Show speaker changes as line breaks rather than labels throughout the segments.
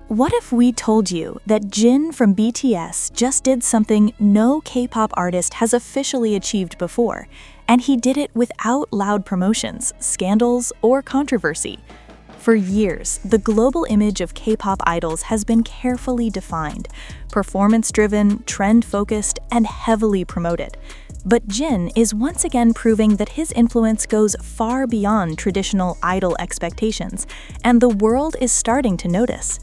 What if we told you that Jin from BTS just did something no K-pop artist has officially achieved before, and he did it without loud promotions, scandals, or controversy? For years, the global image of K-pop idols has been carefully defined, performance-driven, trend-focused, and heavily promoted. But Jin is once again proving that his influence goes far beyond traditional idol expectations, and the world is starting to notice.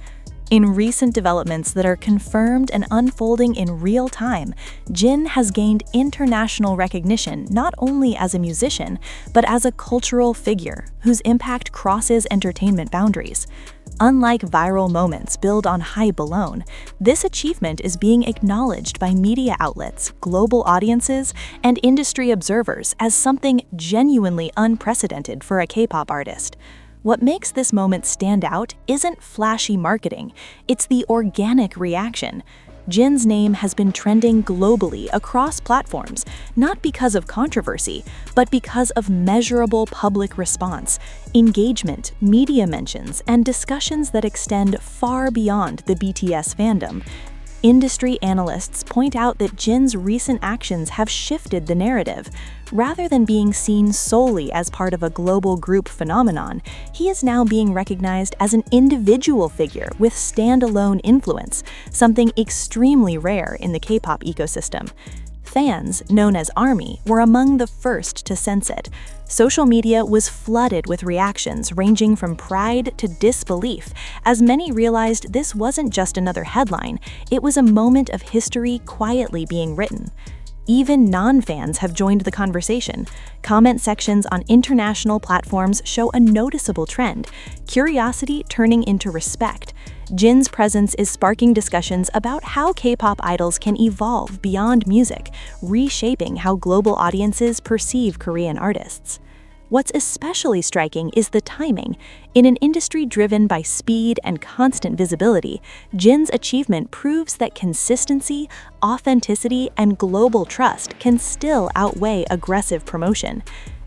In recent developments that are confirmed and unfolding in real time, Jin has gained international recognition not only as a musician, but as a cultural figure whose impact crosses entertainment boundaries. Unlike viral moments built on hype alone, this achievement is being acknowledged by media outlets, global audiences, and industry observers as something genuinely unprecedented for a K-pop artist. What makes this moment stand out isn't flashy marketing, it's the organic reaction. Jin's name has been trending globally across platforms, not because of controversy, but because of measurable public response, engagement, media mentions, and discussions that extend far beyond the BTS fandom. Industry analysts point out that Jin's recent actions have shifted the narrative. Rather than being seen solely as part of a global group phenomenon, he is now being recognized as an individual figure with standalone influence, something extremely rare in the K-pop ecosystem. Fans, known as ARMY, were among the first to sense it. Social media was flooded with reactions ranging from pride to disbelief, as many realized this wasn't just another headline, it was a moment of history quietly being written. Even non-fans have joined the conversation. Comment sections on international platforms show a noticeable trend, curiosity turning into respect. Jin's presence is sparking discussions about how K-pop idols can evolve beyond music, reshaping how global audiences perceive Korean artists. What's especially striking is the timing. In an industry driven by speed and constant visibility, Jin's achievement proves that consistency, authenticity, and global trust can still outweigh aggressive promotion.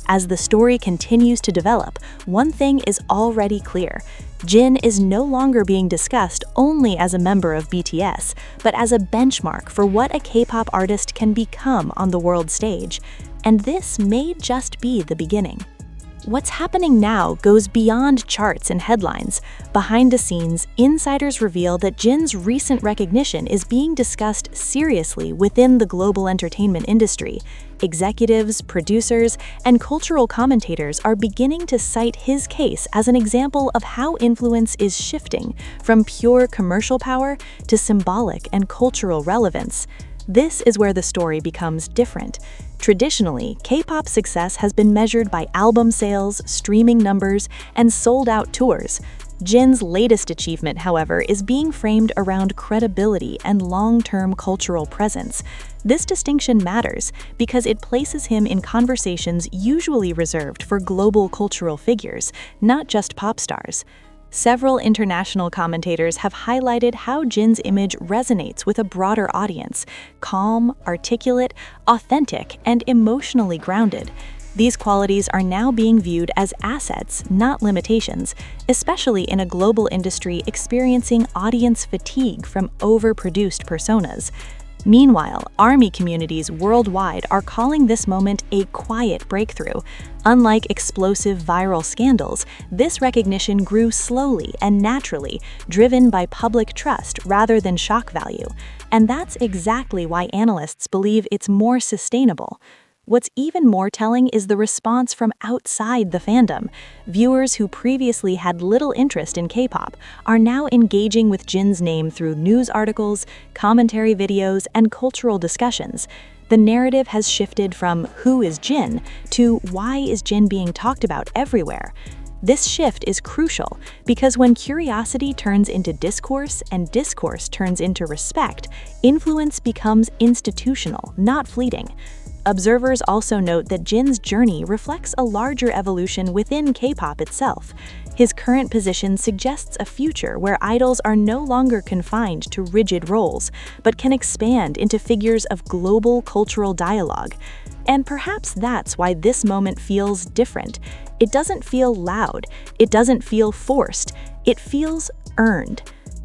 As the story continues to develop, one thing is already clear. Jin is no longer being discussed only as a member of BTS, but as a benchmark for what a K-pop artist can become on the world stage. And this may just be the beginning. What's happening now goes beyond charts and headlines. Behind the scenes, insiders reveal that Jin's recent recognition is being discussed seriously within the global entertainment industry. Executives, producers, and cultural commentators are beginning to cite his case as an example of how influence is shifting from pure commercial power to symbolic and cultural relevance. This is where the story becomes different. Traditionally, K-pop success has been measured by album sales, streaming numbers, and sold-out tours. Jin's latest achievement, however, is being framed around credibility and long-term cultural presence. This distinction matters because it places him in conversations usually reserved for global cultural figures, not just pop stars. Several international commentators have highlighted how Jin's image resonates with a broader audience: calm, articulate, authentic, and emotionally grounded. These qualities are now being viewed as assets, not limitations, especially in a global industry experiencing audience fatigue from overproduced personas. Meanwhile, ARMY communities worldwide are calling this moment a quiet breakthrough. Unlike explosive viral scandals, this recognition grew slowly and naturally, driven by public trust rather than shock value. And that's exactly why analysts believe it's more sustainable. What's even more telling is the response from outside the fandom. Viewers who previously had little interest in K-pop are now engaging with Jin's name through news articles, commentary videos, and cultural discussions. The narrative has shifted from "Who is Jin?" to "Why is Jin being talked about everywhere?" This shift is crucial because when curiosity turns into discourse and discourse turns into respect, influence becomes institutional, not fleeting. Observers also note that Jin's journey reflects a larger evolution within K-pop itself. His current position suggests a future where idols are no longer confined to rigid roles, but can expand into figures of global cultural dialogue. And perhaps that's why this moment feels different. It doesn't feel loud, it doesn't feel forced, it feels earned.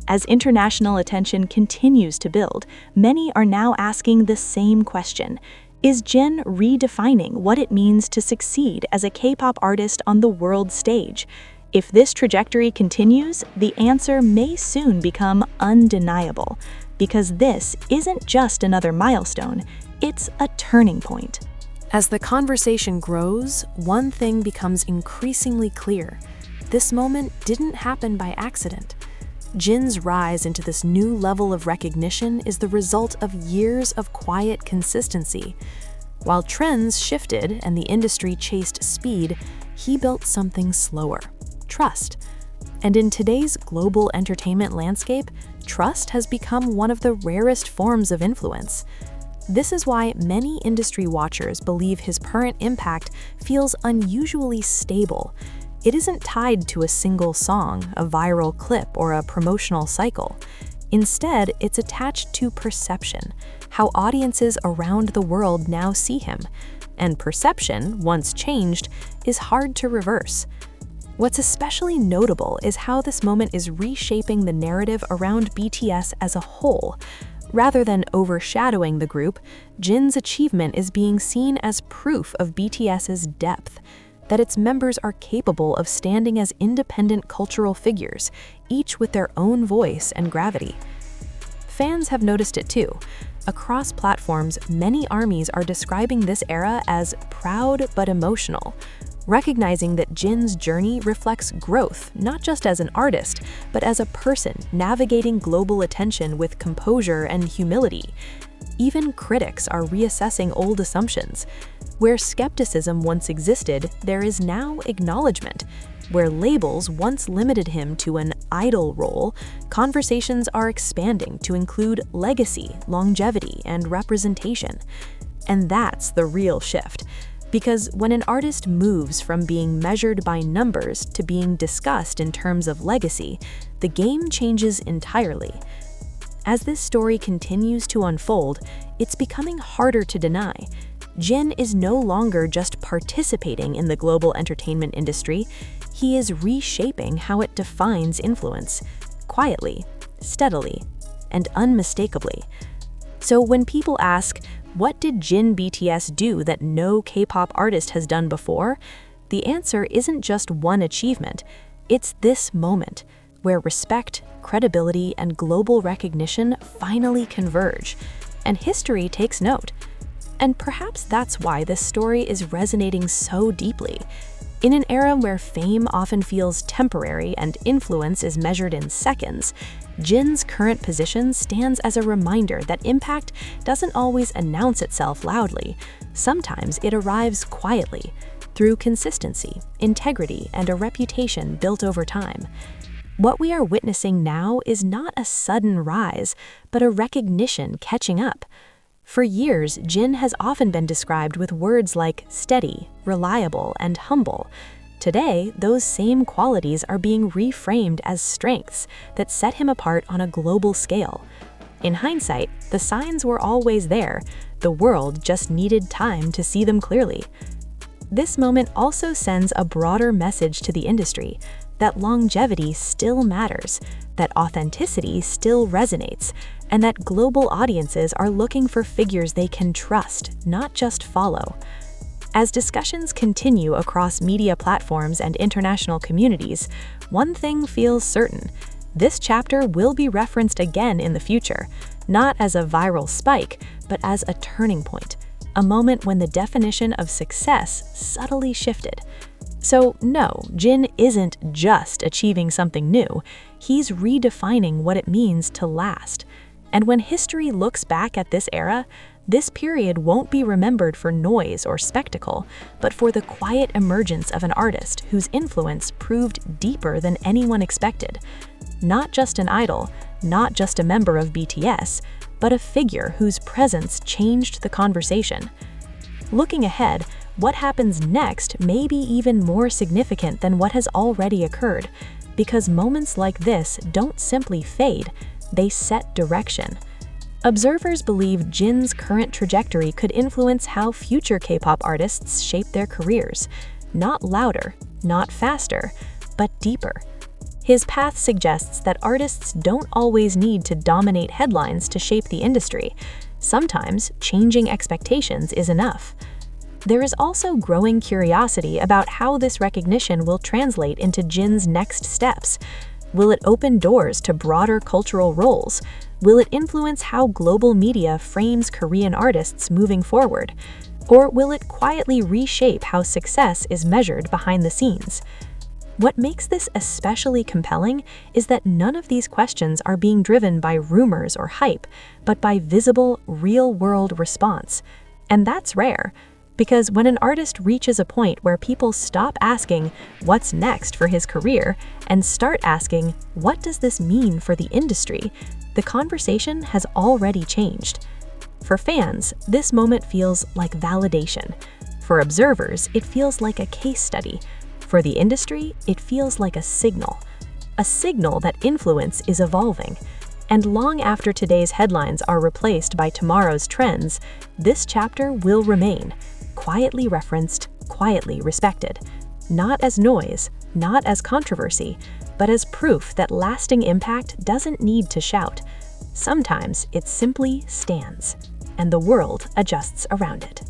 As international attention continues to build, many are now asking the same question. Is Jin redefining what it means to succeed as a K-pop artist on the world stage? If this trajectory continues, the answer may soon become undeniable, because this isn't just another milestone, it's a turning point.
As the conversation grows, one thing becomes increasingly clear. This moment didn't happen by accident. Jin's rise into this new level of recognition is the result of years of quiet consistency. While trends shifted and the industry chased speed, he built something slower: trust. And in today's global entertainment landscape, trust has become one of the rarest forms of influence. This is why many industry watchers believe his current impact feels unusually stable. It isn't tied to a single song, a viral clip, or a promotional cycle. Instead, it's attached to perception, how audiences around the world now see him. And perception, once changed, is hard to reverse. What's especially notable is how this moment is reshaping the narrative around BTS as a whole. Rather than overshadowing the group, Jin's achievement is being seen as proof of BTS's depth, that its members are capable of standing as independent cultural figures, each with their own voice and gravity. Fans have noticed it too. Across platforms, many armies are describing this era as proud but emotional, recognizing that Jin's journey reflects growth not just as an artist, but as a person navigating global attention with composure and humility. Even critics are reassessing old assumptions. Where skepticism once existed, there is now acknowledgement. Where labels once limited him to an idol role, conversations are expanding to include legacy, longevity, and representation. And that's the real shift. Because when an artist moves from being measured by numbers to being discussed in terms of legacy, the game changes entirely. As this story continues to unfold, it's becoming harder to deny. Jin is no longer just participating in the global entertainment industry, he is reshaping how it defines influence, quietly, steadily, and unmistakably. So when people ask, what did Jin BTS do that no K-pop artist has done before? The answer isn't just one achievement, it's this moment, where respect, credibility, and global recognition finally converge, and history takes note. And perhaps that's why this story is resonating so deeply. In an era where fame often feels temporary and influence is measured in seconds, Jin's current position stands as a reminder that impact doesn't always announce itself loudly. Sometimes it arrives quietly, through consistency, integrity, and a reputation built over time. What we are witnessing now is not a sudden rise, but a recognition catching up. For years, Jin has often been described with words like steady, reliable, and humble. Today, those same qualities are being reframed as strengths that set him apart on a global scale. In hindsight, the signs were always there. The world just needed time to see them clearly. This moment also sends a broader message to the industry that longevity still matters, that authenticity still resonates, and that global audiences are looking for figures they can trust, not just follow. As discussions continue across media platforms and international communities, one thing feels certain: this chapter will be referenced again in the future, not as a viral spike, but as a turning point, a moment when the definition of success subtly shifted. So no, Jin isn't just achieving something new, he's redefining what it means to last. And when history looks back at this era, this period won't be remembered for noise or spectacle, but for the quiet emergence of an artist whose influence proved deeper than anyone expected. Not just an idol, not just a member of BTS, but a figure whose presence changed the conversation. Looking ahead, what happens next may be even more significant than what has already occurred, because moments like this don't simply fade, they set direction. Observers believe Jin's current trajectory could influence how future K-pop artists shape their careers. Not louder, not faster, but deeper. His path suggests that artists don't always need to dominate headlines to shape the industry. Sometimes changing expectations is enough. There is also growing curiosity about how this recognition will translate into Jin's next steps. Will it open doors to broader cultural roles? Will it influence how global media frames Korean artists moving forward? Or will it quietly reshape how success is measured behind the scenes? What makes this especially compelling is that none of these questions are being driven by rumors or hype, but by visible, real-world response. And that's rare, because when an artist reaches a point where people stop asking what's next for his career and start asking what does this mean for the industry, the conversation has already changed. For fans, this moment feels like validation. For observers, it feels like a case study. For the industry, it feels like a signal that influence is evolving. And long after today's headlines are replaced by tomorrow's trends, this chapter will remain, quietly referenced, quietly respected. Not as noise, not as controversy, but as proof that lasting impact doesn't need to shout. Sometimes it simply stands, and the world adjusts around it.